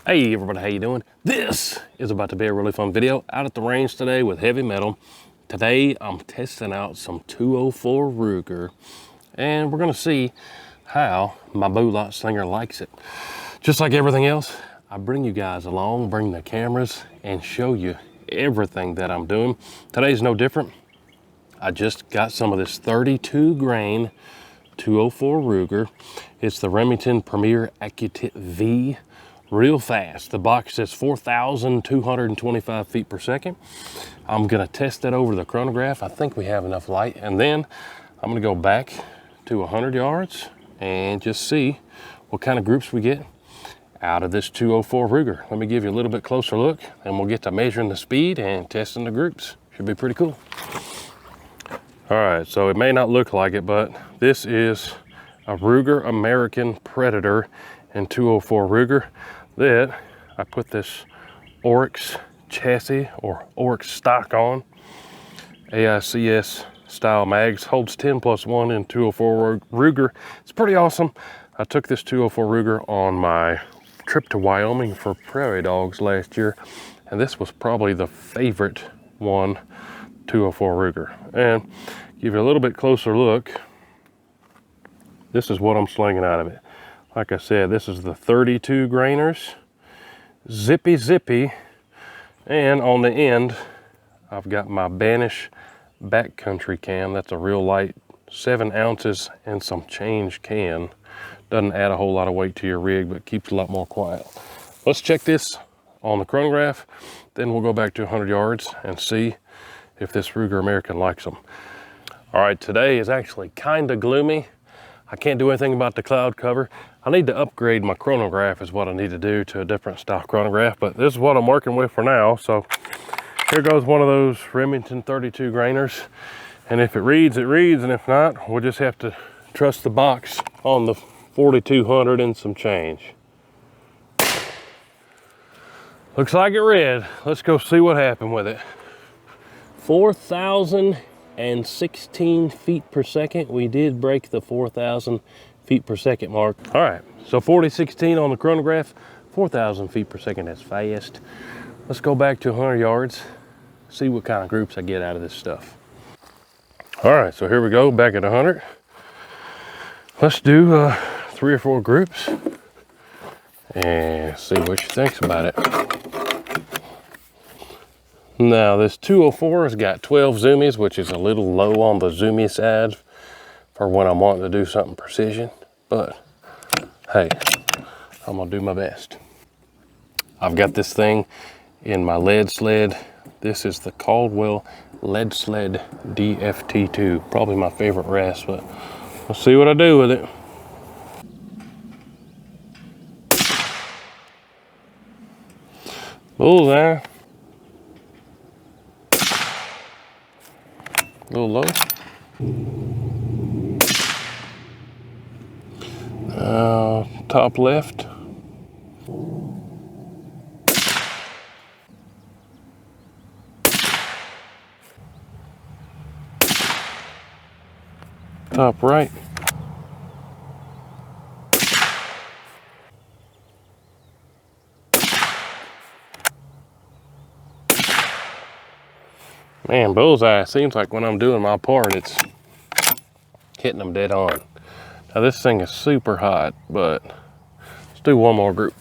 Hey everybody, how you doing? This is about to be a really fun video out at the range today with heavy metal. Today I'm testing out some 204 Ruger and we're gonna see how my bow light slinger likes it. Just like everything else, I bring you guys along, bring the cameras and show you everything that I'm doing. Today's no different. I just got some of this 32 grain 204 Ruger. It's the Remington Premier Accutip-V. Real fast. The box says 4,225 feet per second. I'm gonna test that over the chronograph. I think we have enough light. And then I'm gonna go back to 100 yards and just see what kind of groups we get out of this 204 Ruger. Let me give you a little bit closer look and we'll get to measuring the speed and testing the groups. Should be pretty cool. All right, so it may not look like it, but this is a Ruger American Predator and 204 Ruger that I put this Oryx chassis or Oryx stock on. AICS style mags, holds 10+1 in 204 Ruger. It's pretty awesome. I took this 204 Ruger on my trip to Wyoming for prairie dogs last year, and this was probably the favorite one 204 Ruger. And give you a little bit closer look, this is what I'm slinging out of it. Like I said, this is the 32 grainers, zippy, and on the end, I've got my Banish backcountry can. That's a real light 7 ounces and some change can. Doesn't add a whole lot of weight to your rig, but keeps a lot more quiet. Let's check this on the chronograph, then we'll go back to 100 yards and see if this Ruger American likes them. All right, today is actually kind of gloomy. I can't do anything about the cloud cover. I need to upgrade my chronograph is what I need to do to a different style chronograph, but this is what I'm working with for now. So here goes one of those Remington 32 grainers. And if it reads, it reads, and if not, we'll just have to trust the box on the 4,200 and some change. Looks like it read. Let's go see what happened with it. 4,016 feet per second. We did break the 4,000 feet per second mark. All right, so 4016 on the chronograph, 4,000 feet per second, that's fast. Let's go back to 100 yards, see what kind of groups I get out of this stuff. All right, so here we go, back at 100. Let's do 3 or 4 groups and see what she thinks about it. Now this 204 has got 12 zoomies, which is a little low on the zoomy side for when I'm wanting to do something precision, but hey, I'm gonna do my best. I've got this thing in my lead sled. This is the Caldwell Lead Sled DFT2, probably my favorite rest, but we'll see what I do with it. Bullseye. A little low. Top left. Top right. Man, bullseye, seems like when I'm doing my part, it's hitting them dead on. Now this thing is super hot, but let's do one more group.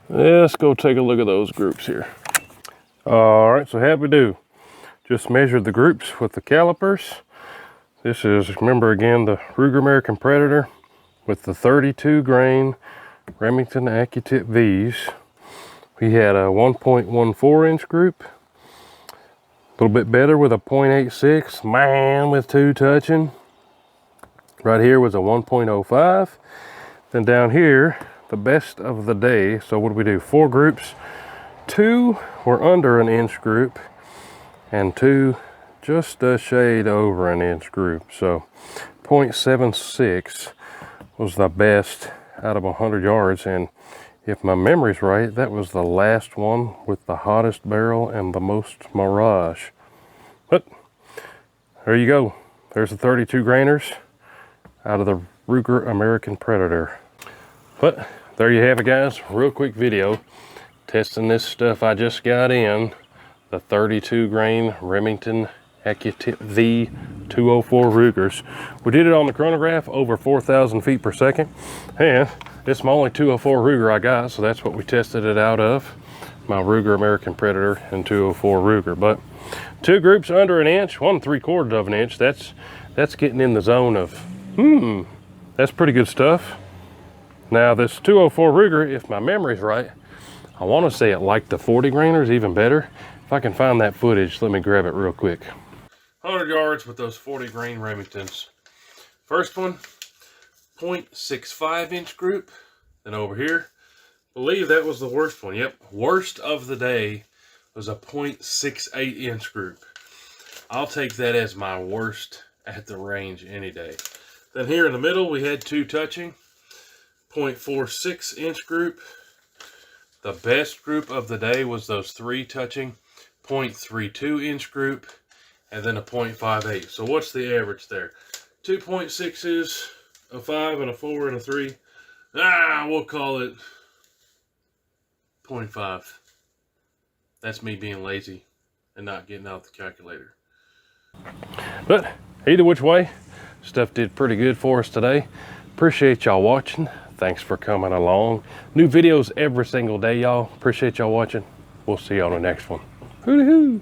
Let's go take a look at those groups here. All right, so how'd we do? Just measured the groups with the calipers. This is, remember again, the Ruger American Predator with the 32 grain Remington Accutip-Vs. We had a 1.14 inch group. A little bit better with a 0.86, man, with 2 touching. Right here was a 1.05. Then down here, the best of the day. So what did we do? 4 groups. 2 were under an inch group and 2 just a shade over an inch group. So 0.76 was the best out of 100 yards, and If my memory's right, that was the last one with the hottest barrel and the most mirage. But there you go. There's the 32 grainers out of the Ruger American Predator. But there you have it, guys. Real quick video testing this stuff I just got in, the 32 grain Remington Accutip-V 204 Rugers. We did it on the chronograph over 4,000 feet per second, and it's my only 204 Ruger I got, so that's what we tested it out of, my Ruger American Predator and 204 Ruger. But two groups under an inch, 1 3/4 of an inch. That's getting in the zone of that's pretty good stuff. Now this 204 Ruger, if my memory's right, I want to say it liked the 40 grainers even better. If I can find that footage, let me grab it real quick. 100 yards with those 40 grain Remingtons. First one, 0.65 inch group. Then over here, believe that was the worst one. Yep, worst of the day was a 0.68 inch group. I'll take that as my worst at the range any day. Then here in the middle, we had two touching, 0.46 inch group. The best group of the day was those three touching, 0.32 inch group, and then a 0.58. So what's the average there? 2.6s, a 5 and a 4 and a 3. We'll call it 0.5. That's me being lazy and not getting out the calculator. But either which way, stuff did pretty good for us today. Appreciate y'all watching. Thanks for coming along. New videos every single day, y'all. Appreciate y'all watching. We'll see you on the next one. Hoo-hoo!